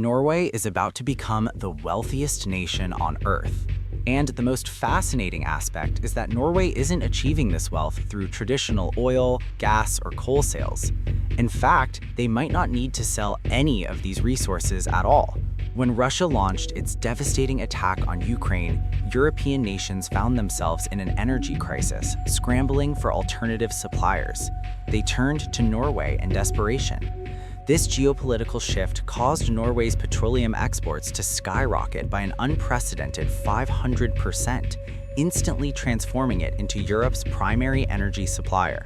Norway is about to become the wealthiest nation on Earth. And the most fascinating aspect is that Norway isn't achieving this wealth through traditional oil, gas, or coal sales. In fact, they might not need to sell any of these resources at all. When Russia launched its devastating attack on Ukraine, European nations found themselves in an energy crisis, scrambling for alternative suppliers. They turned to Norway in desperation. This geopolitical shift caused Norway's petroleum exports to skyrocket by an unprecedented 500%, instantly transforming it into Europe's primary energy supplier.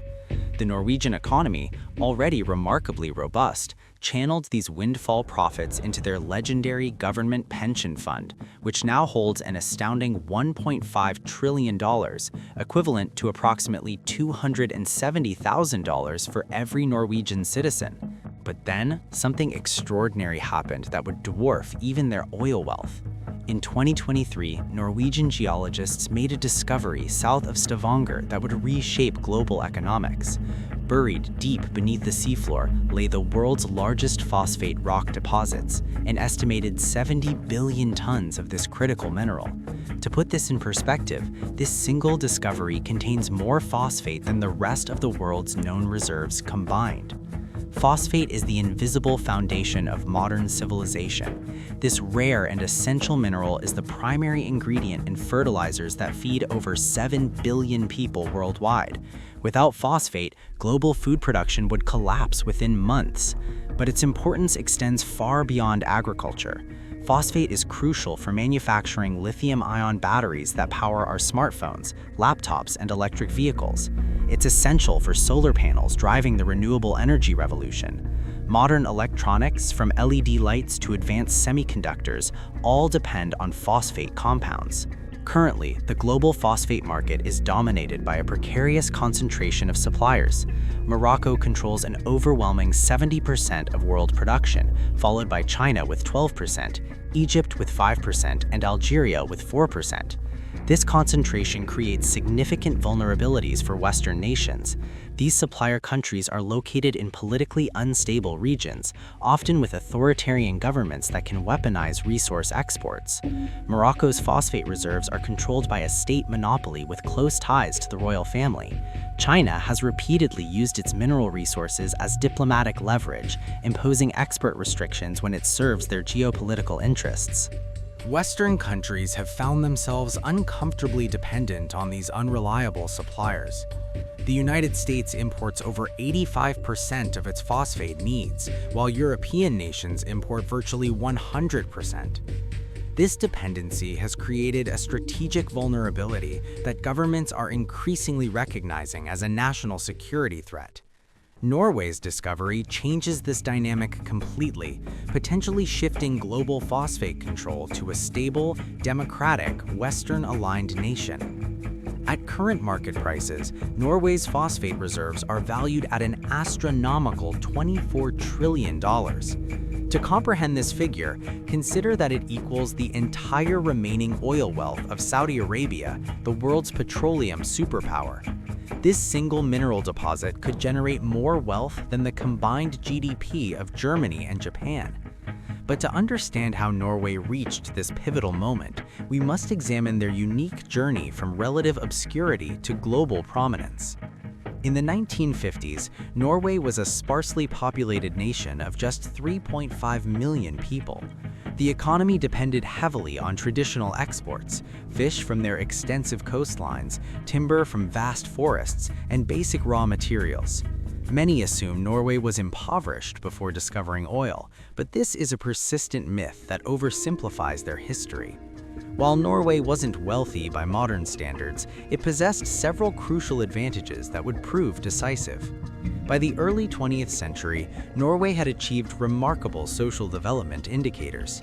The Norwegian economy, already remarkably robust, channeled these windfall profits into their legendary government pension fund, which now holds an astounding $1.5 trillion, equivalent to approximately $270,000 for every Norwegian citizen. But then, something extraordinary happened that would dwarf even their oil wealth. In 2023, Norwegian geologists made a discovery south of Stavanger that would reshape global economics. Buried deep beneath the seafloor lay the world's largest phosphate rock deposits, an estimated 70 billion tons of this critical mineral. To put this in perspective, this single discovery contains more phosphate than the rest of the world's known reserves combined. Phosphate is the invisible foundation of modern civilization. This rare and essential mineral is the primary ingredient in fertilizers that feed over 7 billion people worldwide. Without phosphate, global food production would collapse within months. But its importance extends far beyond agriculture. Phosphate is crucial for manufacturing lithium-ion batteries that power our smartphones, laptops, and electric vehicles. It's essential for solar panels driving the renewable energy revolution. Modern electronics, from LED lights to advanced semiconductors, all depend on phosphate compounds. Currently, the global phosphate market is dominated by a precarious concentration of suppliers. Morocco controls an overwhelming 70% of world production, followed by China with 12%, Egypt with 5%, and Algeria with 4%. This concentration creates significant vulnerabilities for Western nations. These supplier countries are located in politically unstable regions, often with authoritarian governments that can weaponize resource exports. Morocco's phosphate reserves are controlled by a state monopoly with close ties to the royal family. China has repeatedly used its mineral resources as diplomatic leverage, imposing export restrictions when it serves their geopolitical interests. Western countries have found themselves uncomfortably dependent on these unreliable suppliers. The United States imports over 85% of its phosphate needs, while European nations import virtually 100%. This dependency has created a strategic vulnerability that governments are increasingly recognizing as a national security threat. Norway's discovery changes this dynamic completely, potentially shifting global phosphate control to a stable, democratic, Western-aligned nation. At current market prices, Norway's phosphate reserves are valued at an astronomical $24 trillion. To comprehend this figure, consider that it equals the entire remaining oil wealth of Saudi Arabia, the world's petroleum superpower. This single mineral deposit could generate more wealth than the combined GDP of Germany and Japan. But to understand how Norway reached this pivotal moment, we must examine their unique journey from relative obscurity to global prominence. In the 1950s, Norway was a sparsely populated nation of just 3.5 million people. The economy depended heavily on traditional exports: fish from their extensive coastlines, timber from vast forests, and basic raw materials. Many assume Norway was impoverished before discovering oil, but this is a persistent myth that oversimplifies their history. While Norway wasn't wealthy by modern standards, it possessed several crucial advantages that would prove decisive. By the early 20th century, Norway had achieved remarkable social development indicators.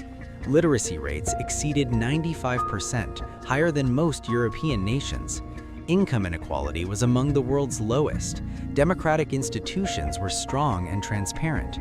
Literacy rates exceeded 95%, higher than most European nations. Income inequality was among the world's lowest. Democratic institutions were strong and transparent.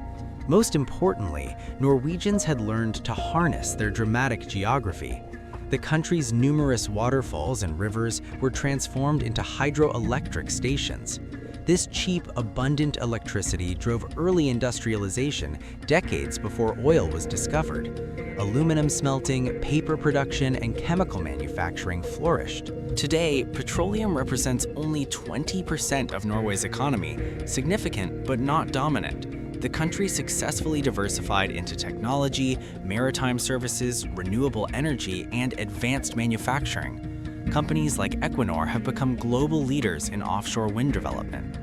Most importantly, Norwegians had learned to harness their dramatic geography. The country's numerous waterfalls and rivers were transformed into hydroelectric stations. This cheap, abundant electricity drove early industrialization decades before oil was discovered. Aluminum smelting, paper production, and chemical manufacturing flourished. Today, petroleum represents only 20% of Norway's economy, significant but not dominant. The country successfully diversified into technology, maritime services, renewable energy, and advanced manufacturing. Companies like Equinor have become global leaders in offshore wind development.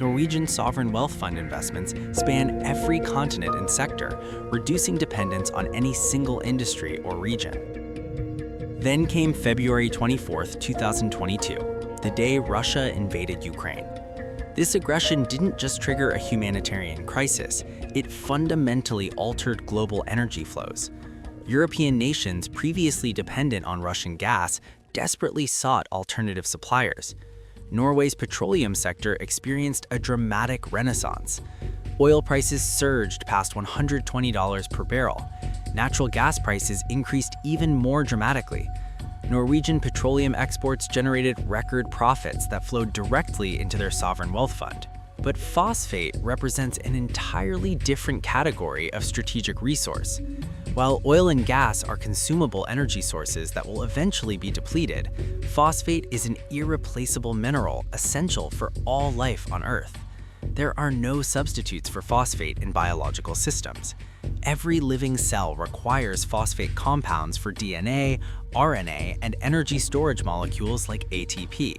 Norwegian sovereign wealth fund investments span every continent and sector, reducing dependence on any single industry or region. Then came February 24, 2022, the day Russia invaded Ukraine. This aggression didn't just trigger a humanitarian crisis, it fundamentally altered global energy flows. European nations previously dependent on Russian gas desperately sought alternative suppliers. Norway's petroleum sector experienced a dramatic renaissance. Oil prices surged past $120 per barrel. Natural gas prices increased even more dramatically. Norwegian petroleum exports generated record profits that flowed directly into their sovereign wealth fund. But phosphate represents an entirely different category of strategic resource. While oil and gas are consumable energy sources that will eventually be depleted, phosphate is an irreplaceable mineral essential for all life on Earth. There are no substitutes for phosphate in biological systems. Every living cell requires phosphate compounds for DNA, RNA, and energy storage molecules like ATP.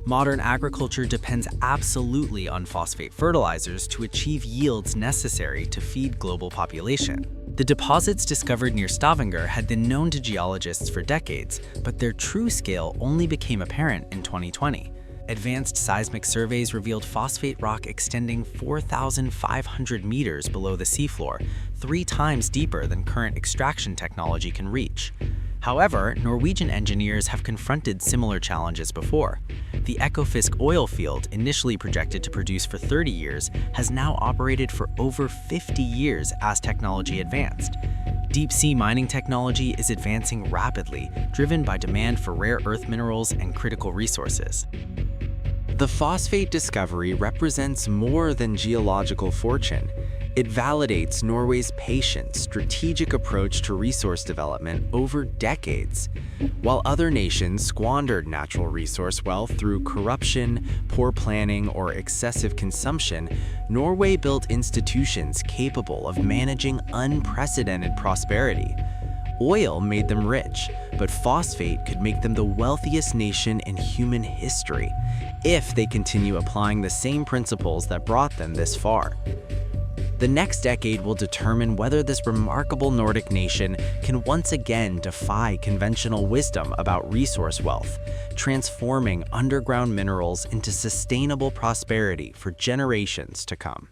Modern agriculture depends absolutely on phosphate fertilizers to achieve yields necessary to feed global population. The deposits discovered near Stavanger had been known to geologists for decades, but their true scale only became apparent in 2020. Advanced seismic surveys revealed phosphate rock extending 4,500 meters below the seafloor, 3 times deeper than current extraction technology can reach. However, Norwegian engineers have confronted similar challenges before. The Ekofisk oil field, initially projected to produce for 30 years, has now operated for over 50 years as technology advanced. Deep-sea mining technology is advancing rapidly, driven by demand for rare earth minerals and critical resources. The phosphate discovery represents more than geological fortune. It validates Norway's patient, strategic approach to resource development over decades. While other nations squandered natural resource wealth through corruption, poor planning, or excessive consumption, Norway built institutions capable of managing unprecedented prosperity. Oil made them rich, but phosphate could make them the wealthiest nation in human history, if they continue applying the same principles that brought them this far. The next decade will determine whether this remarkable Nordic nation can once again defy conventional wisdom about resource wealth, transforming underground minerals into sustainable prosperity for generations to come.